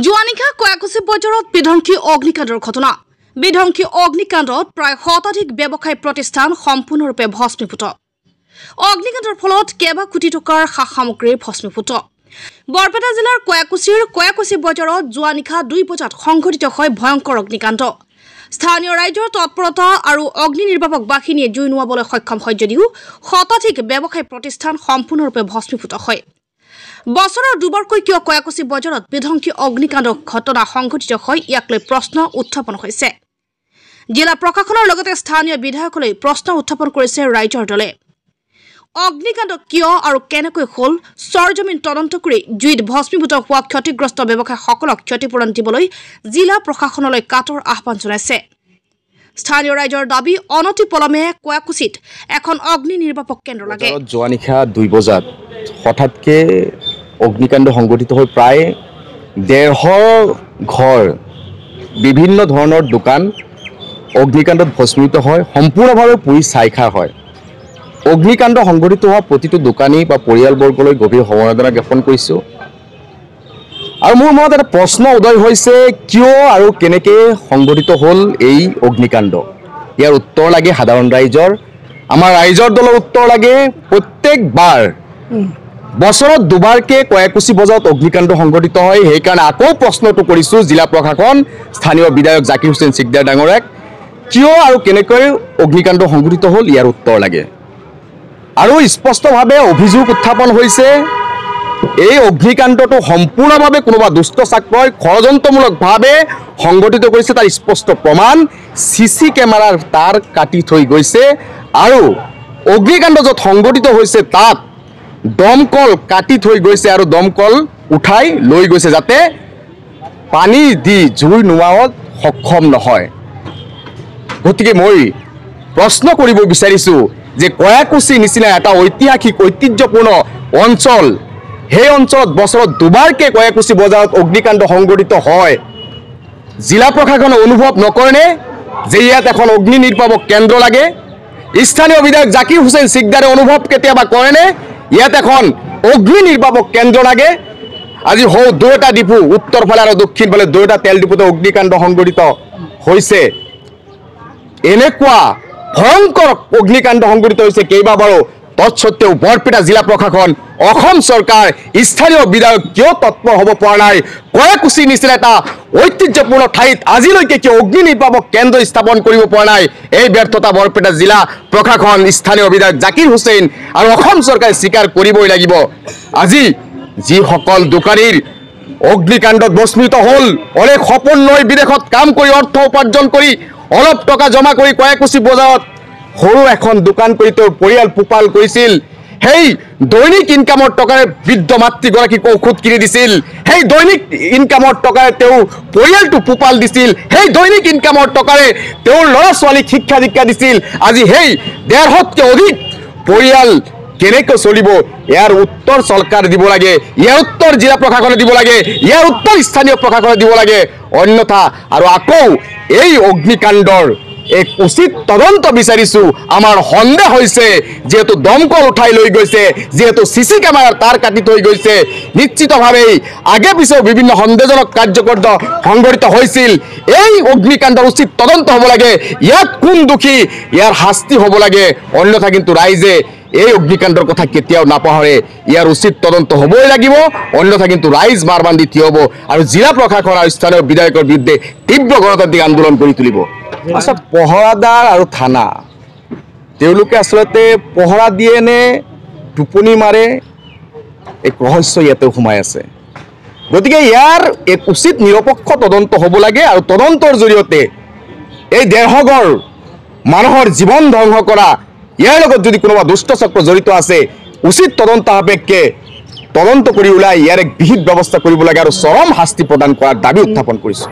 জোৱানিশা কয়াকুছি বজাৰত বিধ্বংসী অগ্নিকাণ্ডৰ ঘটনা। বিধ্বংসী অগ্নিকাণ্ডত প্ৰায় শতাধিক ব্যৱসায়িক প্ৰতিষ্ঠান সম্পূৰ্ণৰূপে ভস্মীভূত। অগ্নিকাণ্ডৰ ফলত কেইবা কোটি টকাৰ সা সামগ্ৰী ভস্মীভূত। বৰপেটা জিলাৰ কয়াকুছি বজাৰত জোৱানিশা 2 বজাত সংঘটিত হয় ভয়ংকৰ অগ্নিকাণ্ড। স্থানীয় ৰাইজৰ তৎপৰতা আৰু অগ্নি নিৰ্বাপক বাহিনীয়ে জুই নুৱাবলৈ সক্ষম হয় যদিও শতাধিক ব্যৱসায়িক প্ৰতিষ্ঠান সম্পূৰ্ণৰূপে ভস্মীভূত হয়। বছৰৰ দুবাৰকৈ কিয় কয়াকুছি বজাৰত বিধ্বংসী অগ্নিকাণ্ডৰ ঘটনা সংঘটিত হয় ইয়াক লৈ প্ৰশ্ন উত্থাপন হৈছে। জিলা প্ৰশাসনৰ লগতে স্থানীয় বিধায়কলৈ প্ৰশ্ন উত্থাপন কৰিছে ৰাইজৰ দলে। অগ্নিকাণ্ড কিয় আৰু কেনেকৈ হ'ল সৰজমিন তদন্ত কৰি জুইত ভস্মীভূত হোৱা ক্ষতিগ্ৰস্ত ব্যৱসায়ীসকলক ক্ষতিপূৰণ দিবলৈ জিলা প্ৰশাসনলৈ কাটৰ আহ্বান জনাইছে। স্থানীয় ৰাইজৰ দাবী অনতি পলমে কয়াকুছিত এখন অগ্নি নিৰ্বাপক কেন্দ্ৰ লাগে। জোৱানিশা 2 বজাত হঠাৎকে অগ্নিকাণ্ড সংঘটিত হৈ প্ৰায় 150 ঘৰ বিভিন্ন ধৰণৰ দোকান অগ্নিকাণ্ডত ভস্মীভূত হয়, সম্পূৰ্ণভাৱে পুৰি ছাইখাৰ হয়। অগ্নিকাণ্ড সংঘটিত হোৱা প্ৰতিটো দোকানী বা পৰিয়ালবৰ্গলৈ গভীৰ সমবেদনা জ্ঞাপন কৰিছোঁ। আৰু মোৰ মনত এটা প্ৰশ্ন উদয় হৈছে, কিয় আৰু কেনেকৈ সংঘটিত হ'ল এই অগ্নিকাণ্ড? ইয়াৰ উত্তৰ লাগে সাধাৰণ ৰাইজৰ। আমাৰ ৰাইজৰ দলৰ উত্তৰ লাগে। প্ৰত্যেকবাৰ বছৰত দুবাৰকৈ কয়াকুছি বজাৰত অগ্নিকাণ্ড সংঘটিত হয়। সেইকাৰণে আকৌ প্ৰশ্নটো কৰিছোঁ জিলা প্ৰশাসন, স্থানীয় বিধায়ক জাকিৰ হুছেইন চিকদাৰ ডাঙৰীয়াক, কিয় আৰু কেনেকৈ অগ্নিকাণ্ড সংঘটিত হ'ল ইয়াৰ উত্তৰ লাগে। আৰু স্পষ্টভাৱে অভিযোগ উত্থাপন হৈছে, এই অগ্নিকাণ্ডটো সম্পূৰ্ণভাৱে কোনোবা দুষ্ট চক্ৰই ষড়যন্ত্ৰমূলকভাৱে সংঘটিত কৰিছে। তাৰ স্পষ্ট প্ৰমাণ CC কেমেৰাৰ তাঁৰ কাটি থৈ গৈছে আৰু অগ্নিকাণ্ড য'ত সংঘটিত হৈছে তাত দমকল কাটি থৈ গৈছে আৰু দমকল উঠাই লৈ গৈছে যাতে পানী দি জুই নুৱাত সক্ষম নহয়। গতিকে মই প্ৰশ্ন কৰিব বিচাৰিছোঁ যে কয়াকুছি নিচিনা এটা ঐতিহাসিক ঐতিহ্যপূৰ্ণ অঞ্চল, সেই অঞ্চলত বছৰত দুবাৰকৈ কয়াকুছি বজাৰত অগ্নিকাণ্ড সংঘটিত হয়। জিলা প্ৰশাসনে অনুভৱ নকৰেনে যে ইয়াত এখন অগ্নি নিৰ্বাপক কেন্দ্ৰ লাগে? স্থানীয় বিধায়ক জাকিৰ হুছেইন চিকদাৰে অনুভৱ কেতিয়াবা কৰেনে ইয়াত এখন অগ্নি নিৰ্বাপক কেন্দ্ৰ লাগে? আজি হৌ দুয়োটা ডিপু, উত্তৰ ফালে আৰু দক্ষিণ ফালে দুয়োটা তেল ডিপুতে অগ্নিকাণ্ড সংঘটিত হৈছে। এনেকুৱা ভয়ংকৰ অগ্নিকাণ্ড সংঘটিত হৈছে কেইবাবাৰো। তৎসত্বেও বৰপেটা জিলা প্ৰশাসন, অসম চৰকাৰ, স্থানীয় বিধায়ক কিয় তৎপৰ হ'ব পৰা নাই? কয়াকুছি নিচিনা এটা ঐতিহ্যপূৰ্ণ ঠাইত আজিলৈকে কিয় অগ্নি নিৰ্বাপক কেন্দ্ৰ স্থাপন কৰিব পৰা নাই? এই ব্যৰ্থতা বৰপেটা জিলা প্ৰশাসন, স্থানীয় বিধায়ক জাকিৰ হুছেইন আৰু অসম চৰকাৰে স্বীকাৰ কৰিবই লাগিব। আজি যিসকল দোকানীৰ অগ্নিকাণ্ডত ভস্মীভূত হ'ল, অনেক সপোন লৈ বিদেশত কাম কৰি অৰ্থ উপাৰ্জন কৰি অলপ টকা জমা কৰি কয়াকুছি বজাৰত সৰু এখন দোকান কৰি তেওঁ পৰিয়াল পোহপাল কৰিছিল। সেই দৈনিক ইনকামৰ টকাৰে বৃদ্ধ মাতৃগৰাকীক ঔষধ কিনি দিছিল। সেই দৈনিক ইনকামৰ টকাৰে তেওঁ পৰিয়ালটো পোহপাল দিছিল। সেই দৈনিক ইনকামৰ টকাৰে তেওঁৰ ল'ৰা ছোৱালীক শিক্ষা দীক্ষা দিছিল। আজি সেই 150তকৈ অধিক পৰিয়াল কেনেকৈ চলিব? ইয়াৰ উত্তৰ চৰকাৰ দিব লাগে, ইয়াৰ উত্তৰ জিলা প্ৰশাসনে দিব লাগে, ইয়াৰ উত্তৰ স্থানীয় প্ৰশাসনে দিব লাগে। অন্যথা আৰু আকৌ এই অগ্নিকাণ্ডৰ এক উচিত তদন্ত বিচাৰিছোঁ। আমাৰ সন্দেহ হৈছে, যিহেতু দমকল উঠাই লৈ গৈছে, যিহেতু CC কেমেৰাৰ তাঁৰ কাটি থৈ গৈছে, নিশ্চিতভাৱেই আগে পিছেও বিভিন্ন সন্দেহজনক কাৰ্যকৰ্ম সংঘটিত হৈছিল। এই অগ্নিকাণ্ডৰ উচিত তদন্ত হ'ব লাগে। ইয়াত কোন দোষী, ইয়াৰ শাস্তি হ'ব লাগে। অন্যথা কিন্তু ৰাইজে এই অগ্নিকাণ্ডৰ কথা কেতিয়াও নাপাহৰে। ইয়াৰ উচিত তদন্ত হ'বই লাগিব। অন্যথা কিন্তু ৰাইজ মাৰ বান্ধি থিয় হ'ব আৰু জিলা প্ৰশাসন আৰু স্থানীয় বিধায়কৰ বিৰুদ্ধে তীব্ৰ গণতান্ত্ৰিক আন্দোলন কৰি তুলিব। আচলতে পহৰাদাৰ আৰু থানা, তেওঁলোকে আচলতে পহৰা দিয়ে নে টোপনি মাৰে, এক ৰহস্য ইয়াতে সোমাই আছে। গতিকে ইয়াৰ এক উচিত নিৰপেক্ষ তদন্ত হ'ব লাগে আৰু তদন্তৰ জৰিয়তে এই 150 ঘৰ মানুহৰ জীৱন ধ্বংস কৰা, ইয়াৰ লগত যদি কোনোবা দুষ্ট চক্ৰ জড়িত আছে, উচিত তদন্ত সাপেক্ষে তদন্ত কৰি ওলাই ইয়াৰ এক বিহিত ব্যৱস্থা কৰিব লাগে আৰু চৰম শাস্তি প্ৰদান কৰাৰ দাবী উত্থাপন কৰিছোঁ।